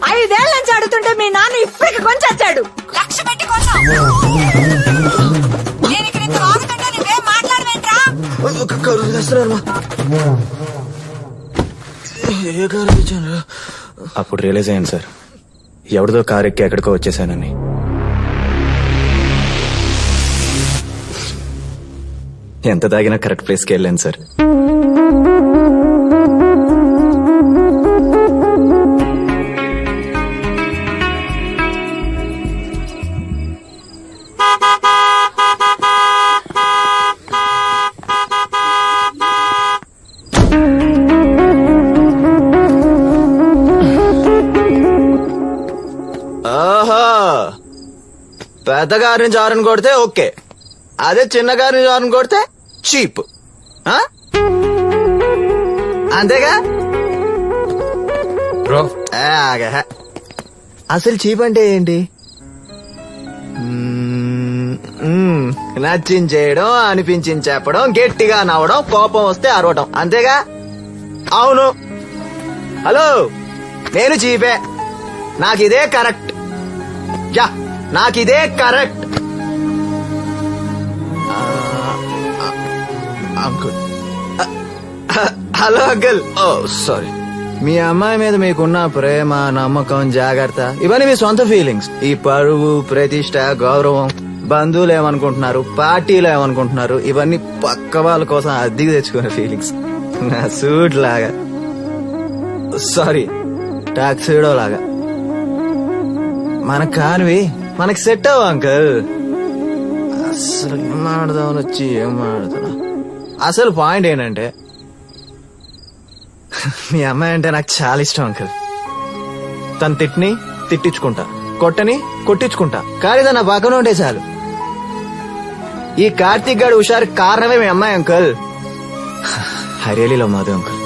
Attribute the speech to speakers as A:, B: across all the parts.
A: 5 ఏళ్ల నుంచి అడుగుతుంటే మీ నాన్న ఇప్పటికి కొంచెం వచ్చాడు. 1,00,000 పెట్టి కొంచెం నేను ఇక్కడ ఇంత వాగుతుంటే నువ్వేం మాట్లాడవేంట్రా?
B: అప్పుడు రియలైజ్ అయ్యాను సార్, ఎవరిదో కారు ఎక్కి ఎక్కడికో వచ్చేసానని. ఎంత తాగినా కరెక్ట్ ప్లేస్కి వెళ్ళాను సార్. పెద్ద గారిని జారని కొడితే ఓకే, అదే చిన్న గారిని జారని కొడితే చీప్. అంతేగా
C: బ్రో?
B: అసలు చీప్ అంటే ఏంటి? నచ్చించేయడం, అనిపించింది చెప్పడం, గట్టిగా నవ్వడం, కోపం వస్తే అరవడం, అంతేగా? అవును. హలో, నేను చీపే, నాకిదే కరెక్ట్. యా, నాకిదే correct. Uncle, hello uncle. Oh sorry. మీ అమ్మాయి మీద మీకున్న ప్రేమ, నమ్మకం, జాగ్రత్త ఇవన్నీ మీ సొంత ఫీలింగ్స్. ఈ పరువు, ప్రతిష్ట, గౌరవం, బంధువులు ఏమనుకుంటున్నారు, పార్టీలు ఏమనుకుంటున్నారు, ఇవన్నీ పక్క వాళ్ళ కోసం అద్దెకి తెచ్చుకునే ఫీలింగ్స్. నా సూట్ లాగా, సారీ టాక్సీడో లాగా. మనకు కానివి మనకి సెట్ అవ్వ అంకల్. అసలు ఏం మాడదామని వచ్చి ఏం మాడుతున్నా. అసలు పాయింట్ ఏంటంటే, మీ అమ్మాయి అంటే నాకు చాలా ఇష్టం అంకల్. తను తిట్టిని తిట్టించుకుంటా, కొట్టని కొట్టించుకుంటా, కానీ తన పక్కన ఉంటే చాలు. ఈ కార్తీక్ గారు హుషారు కారణమే మీ అమ్మాయి uncle. I really love Madhu uncle,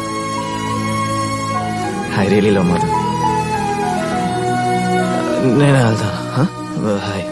B: I really love Madhu. నేను వెళ్తాను. హాయ్.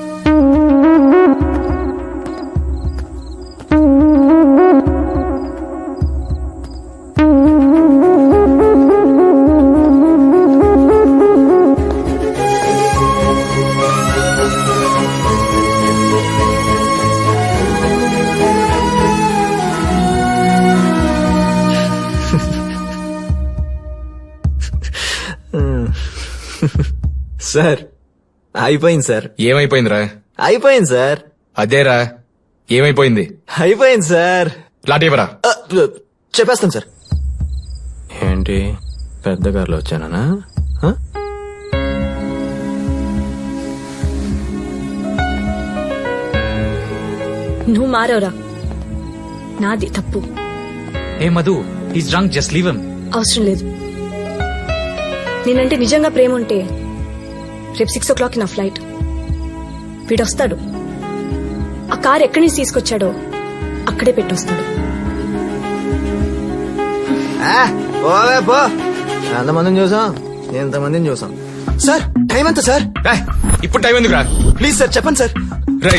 B: సార్ అయిపోయింది సార్.
C: ఏమైపోయిందిరా?
B: అయిపోయింది సార్.
C: అదేరా, ఏమైపోయింది?
B: అయిపోయింది సార్.
C: లాంటివరా?
B: చెప్పేస్తాను సార్. ఏంటి పెద్ద గారిలో వచ్చానా?
D: నువ్వు మారవరా, నాది తప్పు.
E: ఏ Madhu, he's drunk, just leave him.
D: అవసరం లేదు. నేనంటే నిజంగా ప్రేమ ఉంటే రేపు 6 o'clock నా ఫ్లైట్. వీడొస్తాడు, ఆ కార్ ఎక్కడి నుంచి తీసుకొచ్చాడో అక్కడే పెట్టొస్తాడు.
B: పో, ఎంతమందిని చూసాం, ఎంతమందిని చూసాం. సార్ టైం ఎంత సార్?
C: ఇప్పుడు టైం ఎందుకురా?
B: ప్లీజ్ సార్ చెప్పండి సార్.
C: రై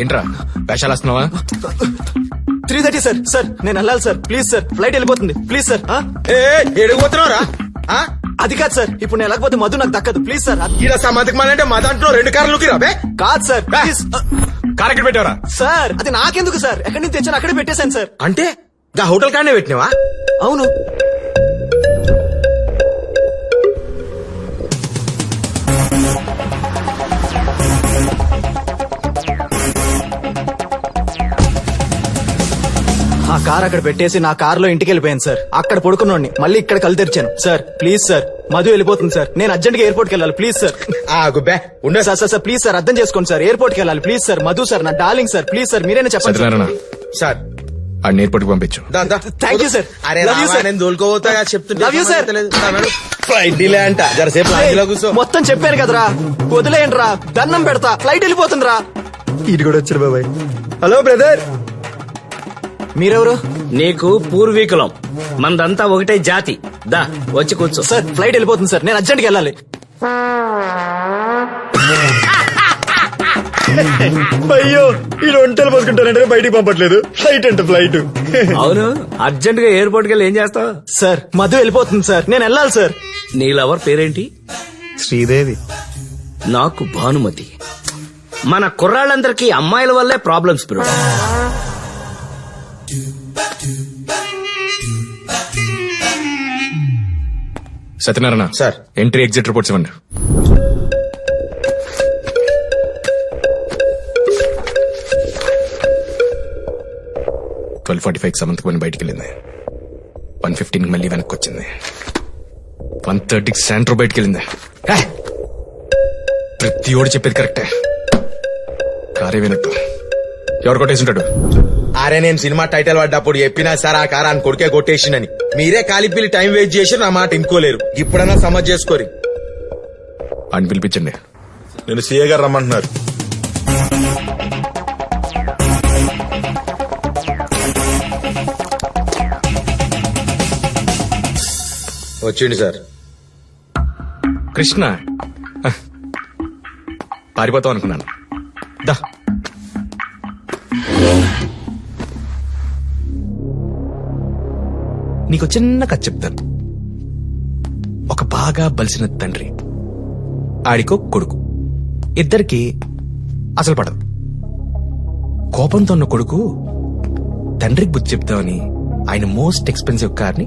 C: ఏంట్రా వేషాలు వస్తున్నావా?
B: 3:30 సార్. సార్ నేను వెళ్ళాలి సార్, ప్లీజ్ సార్, ఫ్లైట్ వెళ్ళిపోతుంది, ప్లీజ్ సార్.
C: ఎడిగిపోతున్నావురా?
B: అది కాదు సార్, ఇప్పుడు నేను వెళ్ళకపోతే మధు నాకు దక్కదు, ప్లీజ్ సార్.
C: ఇలా సమాధికమాలంటే మా దాంట్లో 2 కార్లు రాబే.
B: కాదు సార్, ప్లీజ్.
C: కార్ ఎక్కడ పెట్టావరా?
B: సార్ అది నాకెందుకు సార్, ఎక్కడి నుంచి తెచ్చాను అక్కడే పెట్టేశాను సార్.
C: అంటే గా హోటల్ కాడనే పెట్టినావా?
B: అవును. ఆ కార్ అక్కడ పెట్టేసి నా కారులో ఇంటికి వెళ్ళిపోయాను సార్. అక్కడ పడుకున్నోడిని మళ్ళీ ఇక్కడ కళ్ళు తెరిచాను సార్. ప్లీజ్ సార్, మధు వెళ్ళిపోతుంది సార్, నేను అర్జెంట్ గా ఎయిర్పోర్ట్ కి వెళ్ళాలి, ప్లీజ్ సార్.
C: ఉండే
B: సార్ సార్ ప్లీజ్ సార్ అర్థం చేసుకోండి సార్, ఎయిర్పోర్ట్ కి వెళ్ళాలి, ప్లీజ్ సార్. మధు సార్ నా డార్లింగ్ సార్, ప్లీజ్ సార్ మీరేనా చెప్పండి
C: సార్. ఆ ఎయిర్పోర్ట్ కి పంపించు.
B: Thank you sir. Love you sir. Love you sir.
C: Flight delay అంట, జరసేపు కూర్చో.
B: మొత్తం చెప్పాను కదరా, వదిలేయండి రా, దండం పెడతా, ఫ్లైట్ వెళ్ళిపోతుందిరా. ఇటు కూడా వచ్చారు బాబాయ్. హలో బ్రదర్, మీరెవరు?
F: నీకు పూర్వీకులం, మనదంతా ఒకటే జాతి. దా వచ్చి కూర్చో.
B: సార్ ఫ్లైట్ వెళ్ళిపోతుంది సార్, నేను అర్జెంట్కి వెళ్ళాలి.
G: అయ్యో ఈ వంటలు పోసుకుంటానంటే బయటికి పంపట్లేదు. ఫ్లైట్ అంటే ఫ్లైట్.
F: అవును, అర్జెంట్ గా ఎయిర్పోర్ట్ కి వెళ్ళి ఏం చేస్తావు?
B: సార్ మధు వెళ్ళిపోతుంది సార్, నేను వెళ్ళాలి సార్.
F: నీ లవర్ పేరేంటి?
H: శ్రీదేవి.
F: నాకు భానుమతి. మన కుర్రాళ్ళందరికీ అమ్మాయిల వల్లే problems bro.
C: Satyanarayana
G: sir.
C: Entry exit reports ఇవ్వండి. ట్వెల్వ్ 45 సమంతకు పోయి బయటికి వెళ్ళింది. 1:15 మళ్ళీ వెనక్కి వచ్చింది. 1:30 శాంట్రో బయటికి వెళ్ళింది. ప్రతి ఓడి చెప్పేది కరెక్టే. కారే వినట్టు ఎవరు కొట్టేసింటాడు?
G: అరే నేను సినిమా టైటిల్ పడ్డప్పుడు చెప్పినా సార్ ఆ కారాన్ని కొడుకే కొట్టేసిందని. మీరే కాలిపిల్లి టైం వేస్ట్ చేసి నా మాట ఇంకోలేరు. ఇప్పుడన్నా సమజ్ చేసుకోరి.
C: అని పిలిపించండి.
G: నేను సీఏ గారు రమ్మంటున్నారు. వచ్చింది సార్.
C: కృష్ణ పారిపోతాం అనుకున్నాను. దా నీకు చిన్న కథ చెప్తాను. ఒక బాగా బలిసిన తండ్రి, ఆడికో కొడుకు, ఇద్దరికి అసలు పడదు. కోపంతో ఉన్న కొడుకు తండ్రికి బుద్ధి చెప్తామని ఆయన మోస్ట్ ఎక్స్పెన్సివ్ కార్ని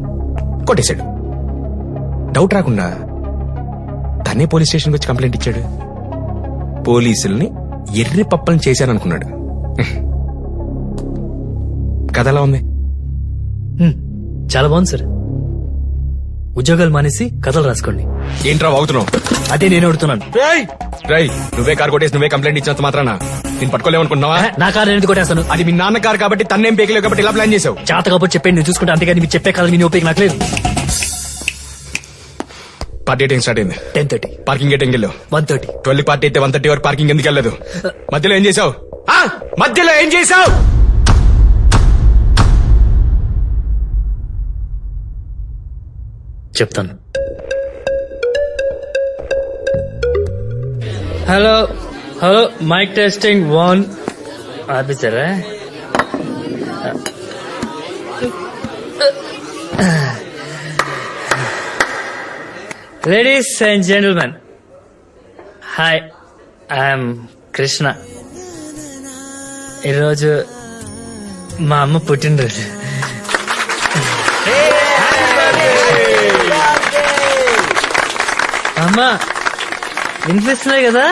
C: కొట్టేశాడు. డౌట్ రాకుండా తనే పోలీస్ స్టేషన్కి వచ్చి కంప్లైంట్ ఇచ్చాడు. పోలీసుల్ని ఎర్రి పప్పలను చేశాననుకున్నాడు. కథ ఎలా ఉంది?
H: చాలా బాగుంది సార్. ఉద్యోగాలు మానేసి కథలు రాసుకోండి.
C: ఏంట్రా వాగుతున్నావు?
H: అదే నేను అడుగుతున్నాను.
C: రై నువ్వే కార్ కొట్టేసి నువ్వే కంప్లైంట్ ఇచ్చినంత మాత్రాన నేను పట్టుకోలేమనుకున్నావా?
H: నా కారు ఎందుకు కొట్టేస్తాను?
C: అది మీ నాన్న కారు కాబట్టి తన్నేం పేకలేవు కాబట్టి ఇలా ప్లాన్ చేసావు.
H: చేత కాబట్టి చెప్పండి, నేను చూసుకుంటే. అంతేగాని మీరు చెప్పే కాదు మీ ఉపయోగం నాకు లేదు.
C: పార్టీ టైం స్టార్ట్ అయింది.
H: 10:30.
C: Parking gate ఎంగెళ్ళు.
H: 1:30.
C: 12 పార్టీ అయితే 1:30 వరకు పార్కింగ్ ఎందుకు వెళ్ళలేదు? మధ్యలో ఏం చేసావు? మధ్యలో ఏం చేసావు?
H: చెప్తాను. Hello hello, mike testing 1. ఆఫీసరా? Ladies and gentlemen, hi, I'm Krishna. ఈరోజు మా అమ్మ పుట్టినరోజు. అమ్మా వినిపిస్తున్నాయి కదా?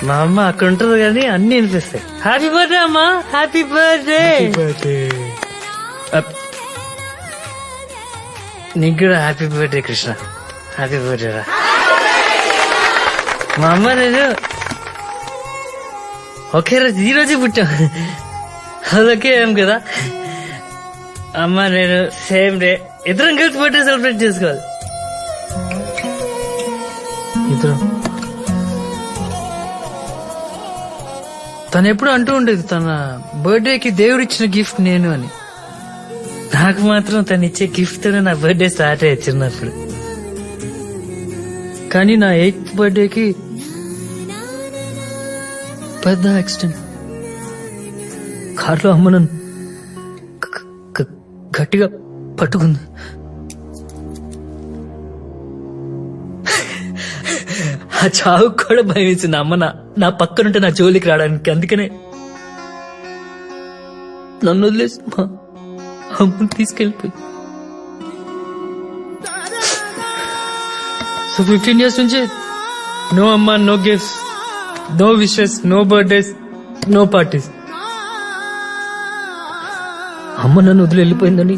H: మా అమ్మ అక్కడ ఉంటుంది కానీ అన్ని వినిపిస్తాయి. హ్యాపీ బర్త్డే అమ్మా, హ్యాపీ బర్త్డే. నీకు కూడా happy birthday Krishna. Happy birthday రా. మా అమ్మ నేను ఒకే రోజు ఈ రోజు పుట్టాం. అదొకే ఏం కదా. అమ్మ నేను సేమ్ డే, ఇద్దరం కలిసి బర్త్డే సెలబ్రేట్ చేసుకోవాలి. ఇద్దరం. తను ఎప్పుడు అంటూ ఉండేది తన బర్త్డేకి దేవుడిచ్చిన గిఫ్ట్ నేను అని. నాకు మాత్రం తను ఇచ్చే గిఫ్ట్ తోనే నా బర్త్డే స్టార్ట్ అయ్యి చిన్నప్పుడు. కానీ నా 8th బర్త్డేకి పెద్ద యాక్సిడెంట్. కార్లో అమ్మ నన్ను గట్టిగా పట్టుకుంది. ఆ చావు కూడా భయం వేసింది. అమ్మ నా పక్కనుంటే నా జోలికి రావడానికి. అందుకనే నన్ను వదిలేసి మా అమ్మని తీసుకెళ్ళిపోయి. సో 15 years నుంచి నో అమ్మ, no gifts, no wishes, no birthdays, no parties. అమ్మ నన్ను వదిలి వెళ్ళిపోయిందని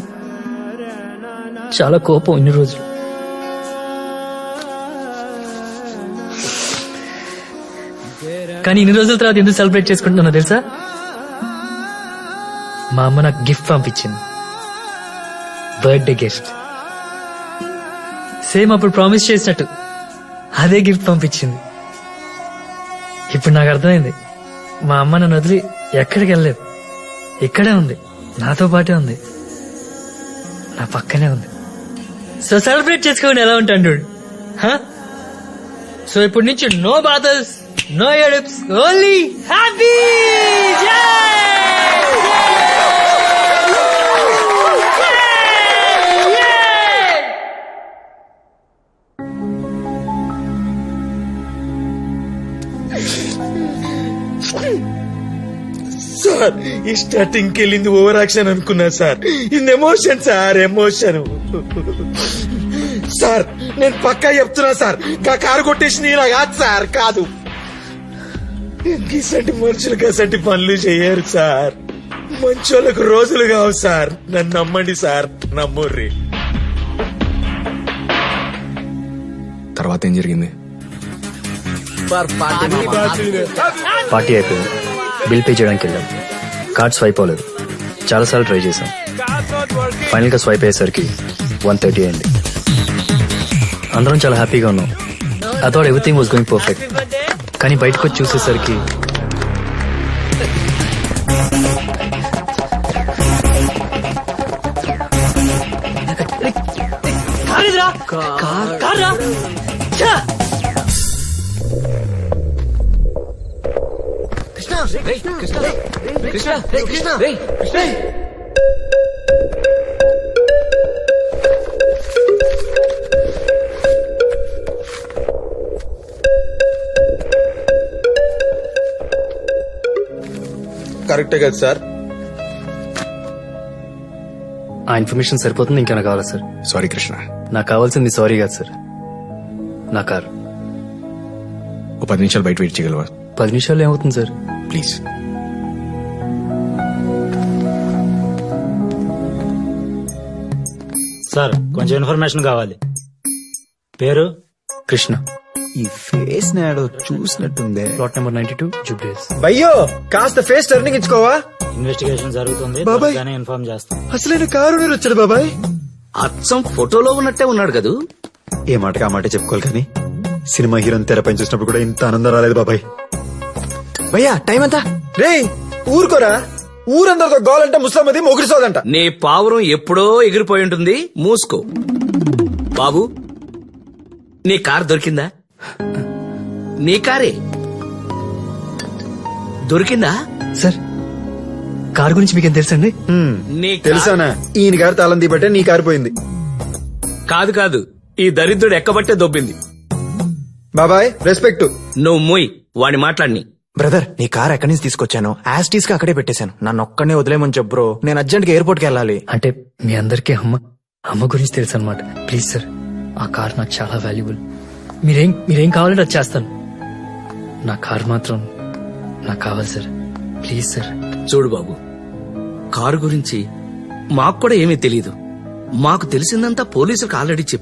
H: చాలా కోపం ఇన్ని రోజులు. కానీ ఇన్ని రోజుల తర్వాత ఎందుకు సెలబ్రేట్ చేసుకుంటున్నా తెలుసా? మా అమ్మ నాకు గిఫ్ట్ పంపించింది, బర్త్డే గిఫ్ట్. సేమ్ అప్పుడు ప్రామిస్ చేసినట్టు అదే గిఫ్ట్ పంపించింది. ఇప్పుడు నాకు అర్థమైంది, మా అమ్మ నన్ను వదిలి ఎక్కడికి వెళ్ళలేదు. ఇక్కడే ఉంది, నాతో పాటే ఉంది, నా పక్కనే ఉంది. సో సెలబ్రేట్ చేసుకోండి. ఎలా ఉంటాడు? సో ఇప్పటి నుంచి నో బాధల్స్, నో ఎడప్స్, ఓన్లీ హ్యాపీ.
G: సార్ ఈ స్టార్టింగ్ కి వెళ్ళింది ఓవర్ యాక్షన్ అనుకున్నా సార్ ఇది ఎమోషన్ సార్ ఎమోషన్ సార్ నేను పక్కా చెప్తున్నా సార్ కారు కొట్టేసి ఇలా కాదు సార్ కాదు ఇంకసంటి మనుషులకు అసంటి పనులు చేయరు సార్ మంచోళ్ళకు రోజులు కావు సార్ నన్ను నమ్మండి సార్ నమ్ముర్రి.
C: తర్వాత ఏం జరిగింది?
H: పార్టీ అయిపోయింది. బిల్ పే చేయడానికి వెళ్ళాం. కార్డ్ స్వైప్ అవ్వలేదు. చాలాసార్లు ట్రై చేశాం. ఫైనల్ గా స్వైప్ అయ్యేసరికి 1:30 అయింది. అందరం చాలా హ్యాపీగా ఉన్నాం. I thought everything was going perfect. కానీ బయటకు వచ్చి చూసేసరికి
G: కరెక్టే కదా సార్?
H: ఆ ఇన్ఫర్మేషన్ సరిపోతుంది. ఇంకేమైనా కావాలా సార్?
C: సారీ కృష్ణ,
H: నాకు కావాల్సింది సారీ కాదు సార్, నా కారు.
C: ఓ 10 నిమిషాలు బయట వెయిట్ చేయగలవా?
H: 10 నిమిషాలు ఏమవుతుంది సార్?
C: ప్లీజ్.
I: సార్ కొంచెం ఇన్ఫర్మేషన్ కావాలి. పేరు?
H: కృష్ణ.
B: ఈ ఫేస్ నాడో చూసినట్టుందే.
H: ప్లాట్ నెంబర్ 92 జూబ్లీస్.
B: భయ్యో కాస్త ఫేస్ టర్నింగ్ ఇచ్చుకోవా?
I: ఇన్వెస్టిగేషన్ జరుగుతుంది,
B: బాబాయ్.
I: త్వరగానే ఇన్ఫార్మ్ చేస్తాం.
B: అసలైన కారు వచ్చాడు బాబాయ్.
F: అచ్చం ఫోటోలో ఉన్నట్టే ఉన్నాడు కదూ.
J: ఏ మాటగా ఆ మాట చెప్పుకోవాలి కానీ సినిమా హీరోని తెరపై చూసినప్పుడు కూడా ఇంత ఆనందం రాలేదు బాబాయ్.
B: భయ్యా టైం ఎంత?
J: రే ఊరుకోరా, ఊరందరితో గోలంటే ముసలమ్మది మొగిరిసోదంట.
F: నీ పావురం ఎప్పుడో ఎగిరిపోయి ఉంటుంది, మూసుకో. బాబు నీ కార్ దొరికిందా? నీ కారే దొరికిందా?
H: సార్ కారు గురించి మీకేం తెలుసండి?
F: నీ కార్-
J: తెలుసానా? ఈయన గారు తాళం తీబట్టే నీ కారు పోయింది.
F: కాదు కాదు, ఈ దరిద్రుడు ఎక్కబట్టే దొబ్బింది.
J: బాబాయ్ రెస్పెక్ట్.
F: నువ్వు మూయ్, వాడి మాట్లాడిని.
B: బ్రదర్ నీ కార్ ఎక్కడి నుంచి తీసుకొచ్చాను యాస్టీస్ గా అక్కడే పెట్టేశాను. నన్ను ఒక్కనే వదిలేమని చెప్పు బ్రో, నేను అర్జెంట్ గా ఎయిర్పోర్ట్ కి వెళ్ళాలి.
H: అంటే మీ అందరికీ అమ్మ గురించి తెలుసు అనమాట. ప్లీజ్ సార్, ఆ కార్ నాకు చాలా వాల్యుబుల్. మీరేం కావాలంటే అది చేస్తాను. నా కార్ మాత్రం నాకు కావాలి సార్, ప్లీజ్ సార్.
F: చూడు బాబు, కారు గురించి మాకు కూడా ఏమీ తెలియదు. మాకు తెలిసిందంతా పోలీసులకు ఆల్రెడీ చెప్పి